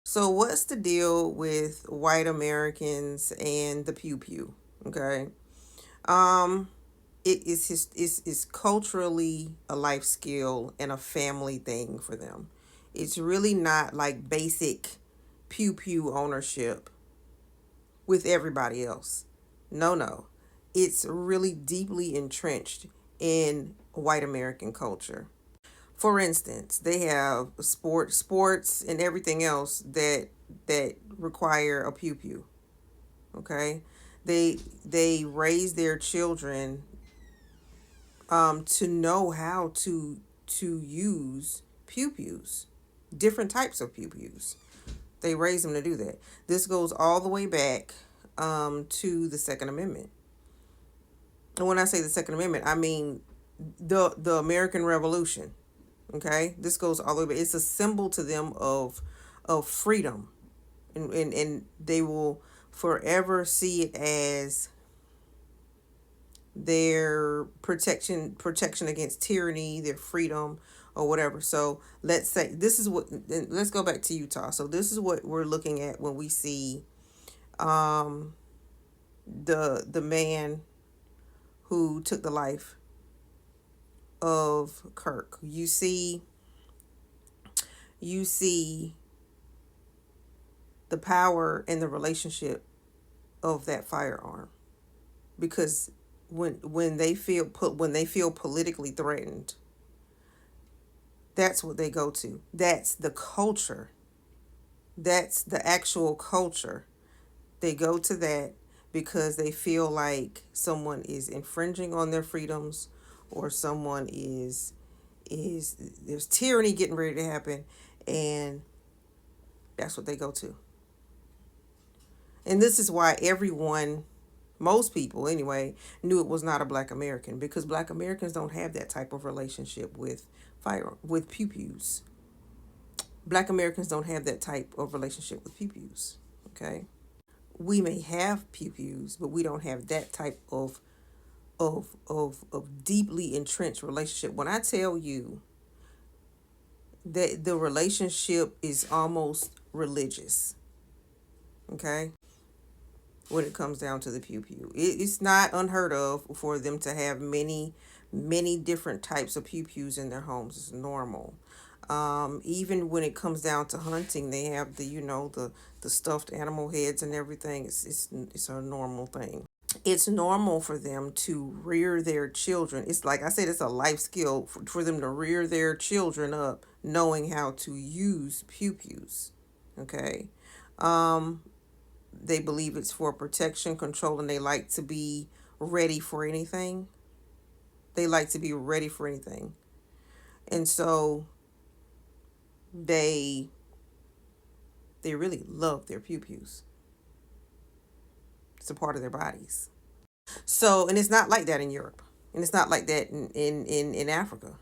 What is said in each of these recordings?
So what's the deal with white Americans and the pew pew? Okay. Um it is is culturally a life skill and a family thing for them. It's really not like basic pew pew ownership with everybody else. No, no. It's really deeply entrenched in white American culture. For instance, they have sports and everything else that require a pew pew. Okay, they raise their children to know how to use pew pews, different types of pew pews. They raise them to do that. This goes all the way back to the Second Amendment. And when I say the Second Amendment, I mean the American Revolution. Okay, this goes all the way back. It's a symbol to them of freedom, and they will forever see it as their protection against tyranny, their freedom, or whatever. So let's say this is what. Let's go back to Utah. So this is what we're looking at when we see um, the man who took the life of Kirk. You see the power and the relationship of that firearm, because when they feel politically threatened, that's what they go to. That's the culture. That's the actual culture. They go to that because they feel like someone is infringing on their freedoms, or someone is there's tyranny getting ready to happen, and that's what they go to. And this is why everyone, most people anyway, knew it was not a black American, because black Americans don't have that type of relationship with pew pews. Black Americans don't have that type of relationship with pew pews. Okay? We may have pew pews, but we don't have that type of deeply entrenched relationship. When I tell you that the relationship is almost religious, okay? When it comes down to the pew pew, it's not unheard of for them to have many different types of pew pews in their homes. It's normal. Even when it comes down to hunting, they have the stuffed animal heads and everything. It's a normal thing. It's normal for them to rear their children. It's like I said, it's a life skill for them to rear their children up knowing how to use pew pews. Okay. Um, they believe it's for protection, control, and they like to be ready for anything. They like to be ready for anything. And so they they really love their pew pews. It's a part of their bodies. So, and it's not like that in Europe. And it's not like that in Africa.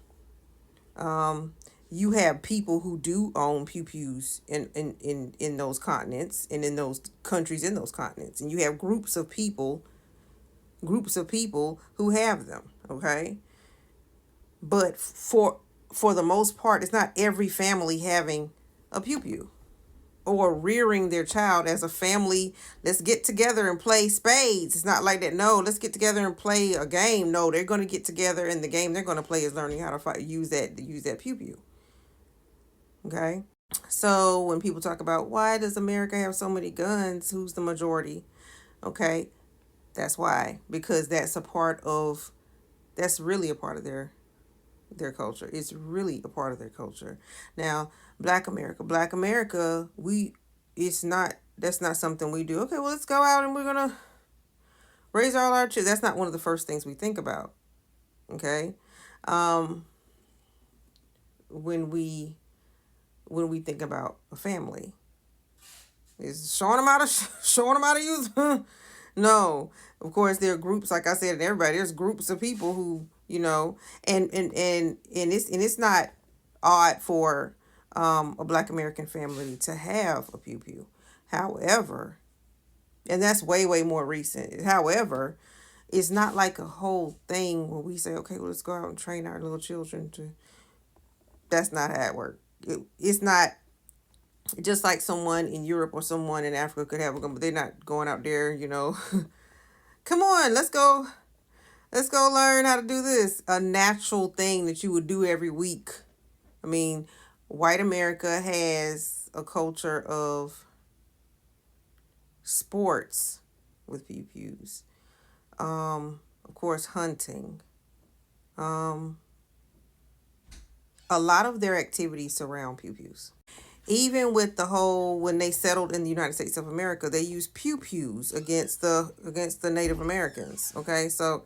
Um, you have people who do own pew pews in those continents and in those countries in those continents. And you have groups of people who have them, okay? But for the most part, it's not every family having a pew pew or rearing their child as a family. Let's get together and play spades. It's not like that. No, let's get together and play a game. No, they're going to get together, and the game they're going to play is learning how to fight, use that pew pew. Okay. So when people talk about why does America have so many guns, who's the majority? Okay, that's why, because that's really a part of their culture. It's really a part of their culture. Now, Black America, we it's not that's not something we do. Okay, well, let's go out and we're gonna raise all our children. That's not one of the first things we think about. Okay, um, when we think about a family, is showing them how to showing them how to use. No, of course there are groups, like I said, and everybody. There's groups of people who and it's not odd for a Black American family to have a pew pew. However, and that's way more recent. However, it's not like a whole thing where we say, okay, well, let's go out and train our little children to. That's not how it works. It's not Just like someone in Europe or someone in Africa could have a gun, but they're not going out there, come on, let's go learn how to do this. A natural thing that you would do every week. I mean, white America has a culture of sports with pew pews. Of course, hunting. Um, a lot of their activities surround pew pews. Even with the whole when they settled in the United States of America, they used pew pews against the Native Americans. Okay, so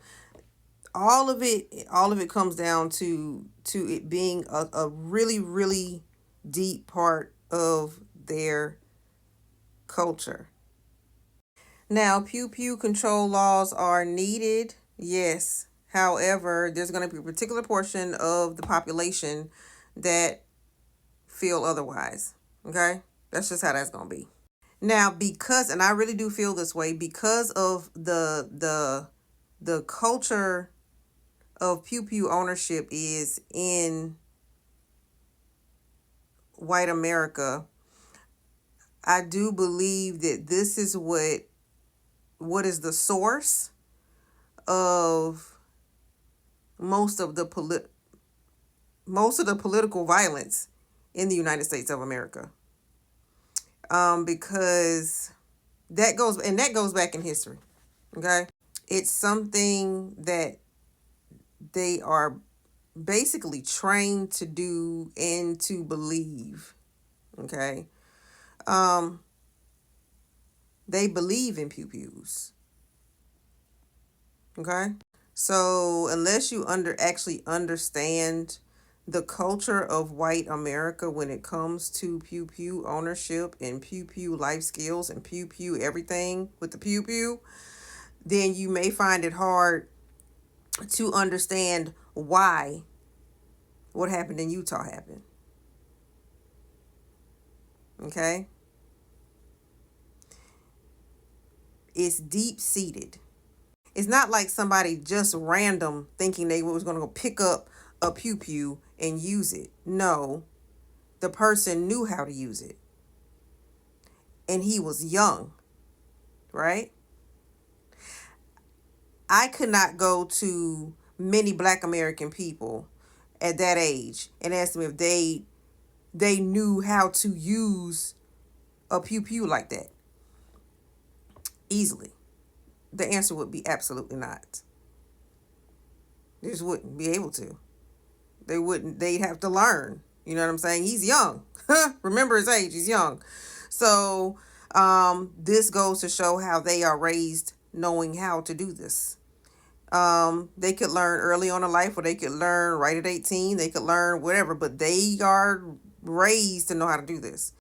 all of it comes down to it being a really really deep part of their culture. Now, pew pew control laws are needed, yes. However, there's going to be a particular portion of the population that feel otherwise. Okay, that's just how that's going to be. Now, because, and I really do feel this way, because of the culture of pew pew ownership is in white America. I do believe that this is what is the source of most of the political violence in the United States of America. Because that goes back in history. Okay, it's something that they are basically trained to do and to believe. Okay, um, they believe in pew pews. Okay, so unless you actually understand the culture of white America when it comes to pew pew ownership and pew pew life skills and pew pew everything with the pew pew, then you may find it hard to understand why what happened in Utah happened. Okay, it's deep seated. It's not like somebody just random thinking they was going to go pick up a pew pew and use it. No, the person knew how to use it and he was young, right? I could not go to many black American people at that age and ask them if they knew how to use a pew pew like that easily. The answer would be absolutely not. They just wouldn't be able to. They wouldn't. They'd have to learn. You know what I'm saying? He's young. Remember his age. He's young. So this goes to show how they are raised knowing how to do this. They could learn early on in life, or they could learn right at 18. They could learn whatever, but they are raised to know how to do this.